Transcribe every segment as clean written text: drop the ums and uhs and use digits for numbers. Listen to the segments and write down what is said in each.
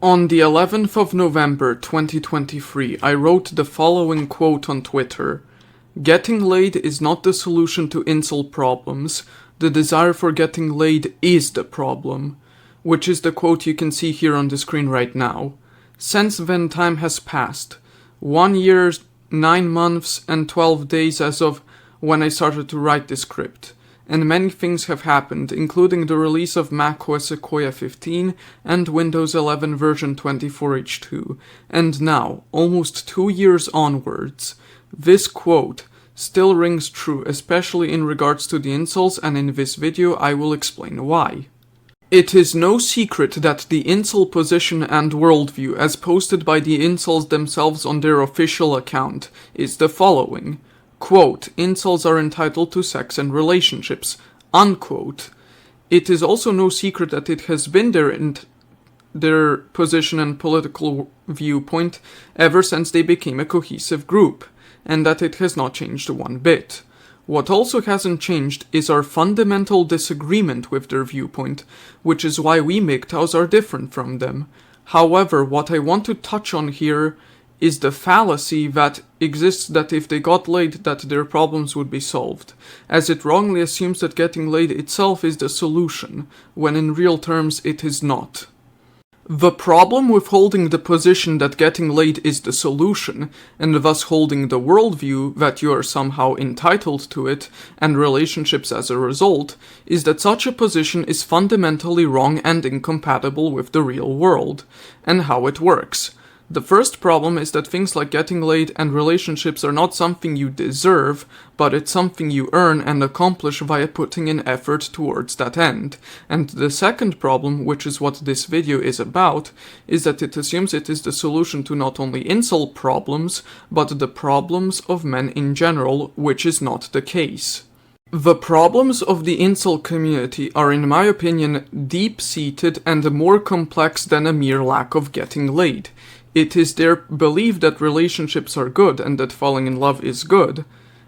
On the 11th of November 2023, I wrote the following quote on Twitter. "Getting laid is not the solution to incel problems. The desire for getting laid is the problem," which is the quote you can see here on the screen right now. Since then, time has passed. 1 year, 9 months, and 12 days as of when I started to write this script. And many things have happened, including the release of macOS Sequoia 15 and Windows 11 version 24H2. And now, almost 2 years onwards, this quote still rings true, especially in regards to the incels, and in this video I will explain why. It is no secret that the incel position and worldview, as posted by the incels themselves on their official account, is the following. Quote, "Incels are entitled to sex and relationships," unquote. It is also no secret that it has been their position and political viewpoint ever since they became a cohesive group, and that it has not changed one bit. What also hasn't changed is our fundamental disagreement with their viewpoint, which is why we MGTOWs are different from them. However, what I want to touch on here is the fallacy that exists that if they got laid that their problems would be solved, as it wrongly assumes that getting laid itself is the solution, when in real terms it is not. The problem with holding the position that getting laid is the solution, and thus holding the worldview that you are somehow entitled to it, and relationships as a result, is that such a position is fundamentally wrong and incompatible with the real world, and how it works. The first problem is that things like getting laid and relationships are not something you deserve, but it's something you earn and accomplish via putting in effort towards that end. And the second problem, which is what this video is about, is that it assumes it is the solution to not only incel problems, but the problems of men in general, which is not the case. The problems of the incel community are, in my opinion, deep-seated and more complex than a mere lack of getting laid. It is their belief that relationships are good and that falling in love is good,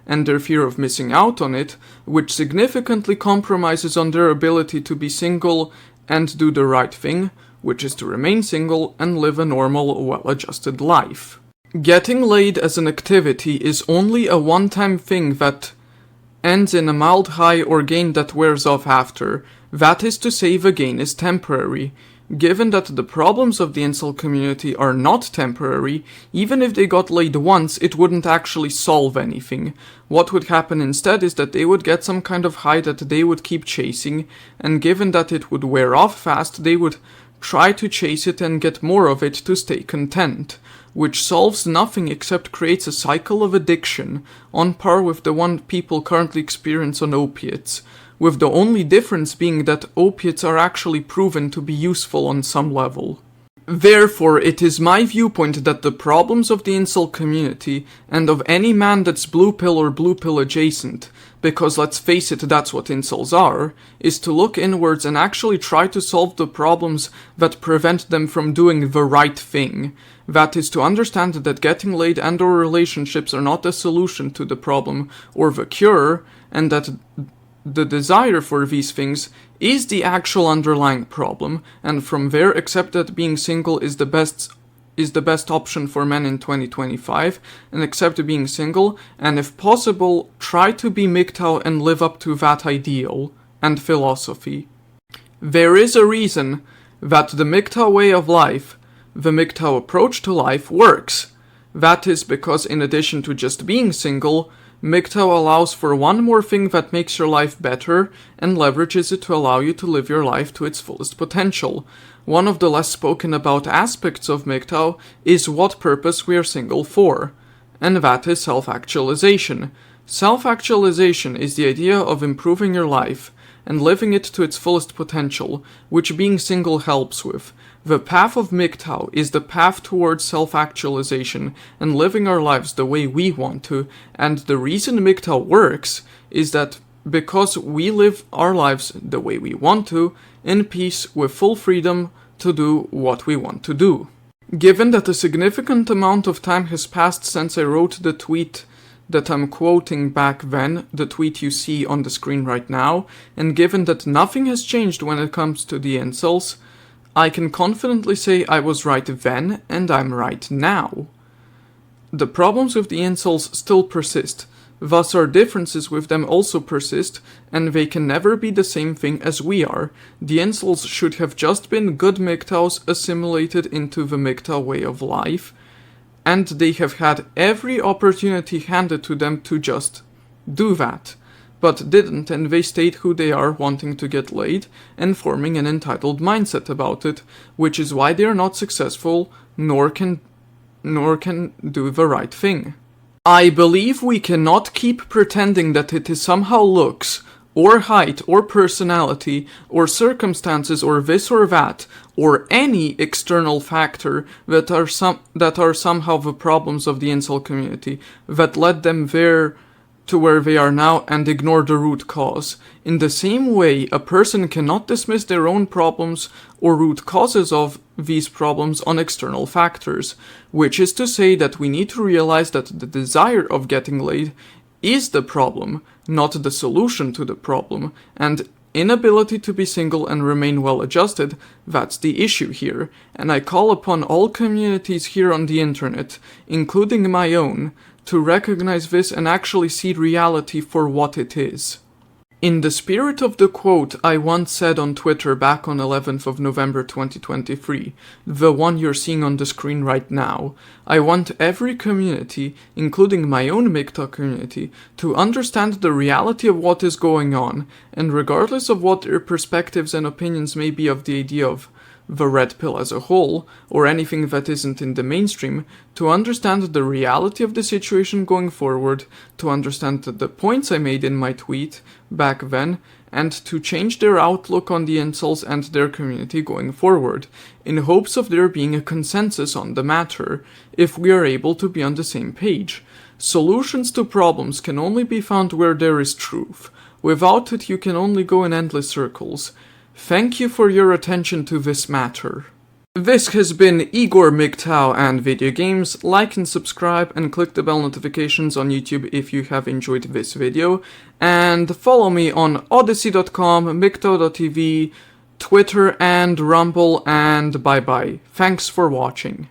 and their fear of missing out on it, which significantly compromises on their ability to be single and do the right thing, which is to remain single and live a normal, well-adjusted life. Getting laid as an activity is only a one-time thing that ends in a mild high or gain that wears off after. That is to say, the gain is temporary. Given that the problems of the incel community are not temporary, even if they got laid once, it wouldn't actually solve anything. What would happen instead is that they would get some kind of high that they would keep chasing, and given that it would wear off fast, they would try to chase it and get more of it to stay content, which solves nothing except creates a cycle of addiction, on par with the one people currently experience on opiates, with the only difference being that opiates are actually proven to be useful on some level. Therefore, it is my viewpoint that the problems of the incel community, and of any man that's blue pill or blue pill adjacent, because let's face it, that's what incels are, is to look inwards and actually try to solve the problems that prevent them from doing the right thing. That is to understand that getting laid and or relationships are not the solution to the problem or the cure, and that the desire for these things is the actual underlying problem, and from there accept that being single is the best option for men in 2025, and accept being single, and if possible, try to be MGTOW and live up to that ideal and philosophy. There is a reason that the MGTOW way of life, the MGTOW approach to life, works. That is because in addition to just being single, MGTOW allows for one more thing that makes your life better and leverages it to allow you to live your life to its fullest potential. One of the less spoken about aspects of MGTOW is what purpose we are single for, and that is self-actualization. Self-actualization is the idea of improving your life and living it to its fullest potential, which being single helps with. The path of MGTOW is the path towards self-actualization and living our lives the way we want to, and the reason MGTOW works is that because we live our lives the way we want to, in peace with full freedom to do what we want to do. Given that a significant amount of time has passed since I wrote the tweet that I'm quoting back then, the tweet you see on the screen right now, and given that nothing has changed when it comes to the incels, I can confidently say I was right then, and I'm right now. The problems with the incels still persist, thus our differences with them also persist, and they can never be the same thing as we are. The incels should have just been good MGTOWs assimilated into the MGTOW way of life, and they have had every opportunity handed to them to just do that, but didn't, and they stayed who they are, wanting to get laid, and forming an entitled mindset about it, which is why they are not successful, nor can do the right thing. I believe we cannot keep pretending that it is somehow looks, or height, or personality, or circumstances, or this or that, or any external factor that are somehow the problems of the incel community, that led them there to where they are now, and ignore the root cause. In the same way, a person cannot dismiss their own problems or root causes of these problems on external factors, which is to say that we need to realize that the desire of getting laid is the problem, not the solution to the problem, and inability to be single and remain well adjusted, that's the issue here, and I call upon all communities here on the internet, including my own, to recognize this and actually see reality for what it is. In the spirit of the quote I once said on Twitter back on 11th of November 2023, the one you're seeing on the screen right now, I want every community, including my own MGTOW community, to understand the reality of what is going on, and regardless of what their perspectives and opinions may be of the idea of the red pill as a whole, or anything that isn't in the mainstream, to understand the reality of the situation going forward, to understand the points I made in my tweet back then, and to change their outlook on the incels and their community going forward, in hopes of there being a consensus on the matter, if we are able to be on the same page. Solutions to problems can only be found where there is truth. Without it, you can only go in endless circles. Thank you for your attention to this matter. This has been Igor, MGTOW and Video Games. Like and subscribe and click the bell notifications on YouTube if you have enjoyed this video. And follow me on odyssey.com, MGTOW.tv, Twitter and Rumble, and bye bye. Thanks for watching.